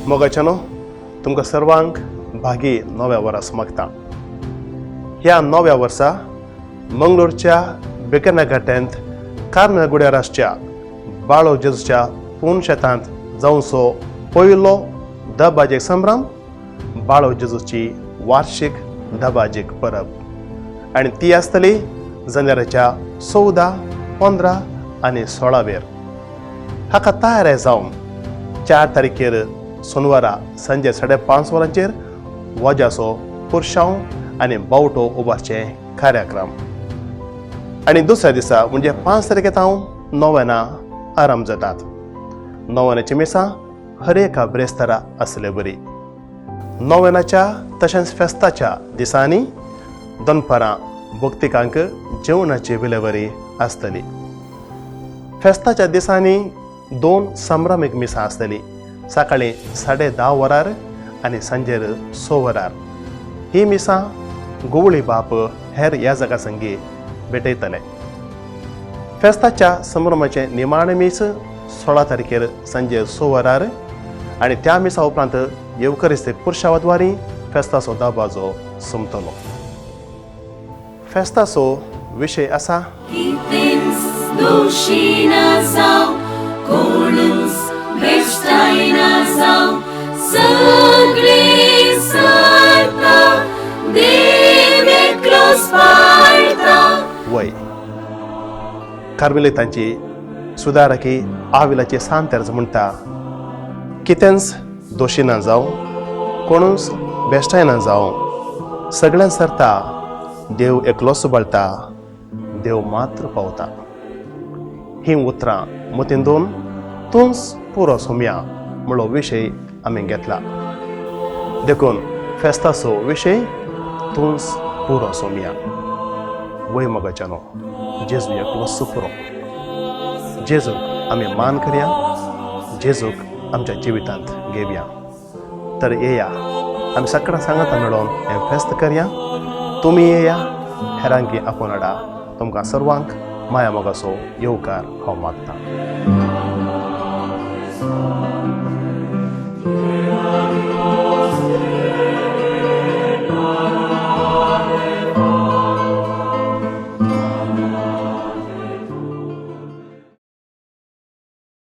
मोगाच्यानो तुमकां सर्वांक भागी नव्या वरास मागता. ह्या नव्या वर्सा मंगळूरच्या बेकरनाघाटांत कार्मेल गुड्यारासच्या बाळो जेजूच्या पुनशेतांत जावचो पयलो धबाजेक संभ्रम बाळो जेजूची वार्षिक धबाजेक परब आनी ती आसतली जानेवारीच्या 14, 15 आनी 16 हाका तयार जावन 4 तारखेर सोनवारा सांजे 5:30 वरांचेर वजाचो पुरशांव आनी बावटो उबारचे कार्यक्रम आनी दुसऱ्या दिसा म्हणजे 5 तारखेर नोवेना आराम जातात. नोवेनाची मिसां हर एका ब्रेस्तारा आसले बरी. नोवेनाच्या तशेंच फेस्ताच्या दिसांनी दनपारां भक्तिकांक जेवणाची विलेवारी आसतली. फेस्ताच्या दिसांनी 2 संभ्रमीक मिसां आसतली. सकाळीं 10:30 वरार आनी सांजेर 6 वरार. ही मिसां गुवळी बाप हेर याजका संगी भेटयतले. फेस्ताच्या संभ्रमाचे निमाणे मीस 16 तारखेर सांजे 6 वरार आनी त्या मिसा उपरांत येवकरिस्तीक पुरशावद्वारी फेस्ताचो दबाजो सोंपतलो. फेस्ताचो विशय आसा वय. कार्मेलितांची सुदारकी आविलाची सांतेर्ज म्हणटा कितेंच दोशी ना जावं कोणूच बेश्टाय ना जावं सगळ्यां सरता देव एकलोच सुबाळटा देव मात्र पावता. ही उतरां मतीन दोन तूंच पुरो सोम्या म्हणलो विशय आमी घेतला. देखून फेस्ताचो विशय तूंच पुरो सोम्या. वय मोगाच्यानो जेजू एकलोच पुरो. जेजूक आमी मान करया. जेजूक आमच्या जिवितांत घेवया. तर येया आमी सकाळ सांगाता मेळोन हें फेस्त करया. तुमी येया हेरांकी आपोवन हाडा. तुमकां सर्वांक माया मोगाचो येवकार हांव मागतां.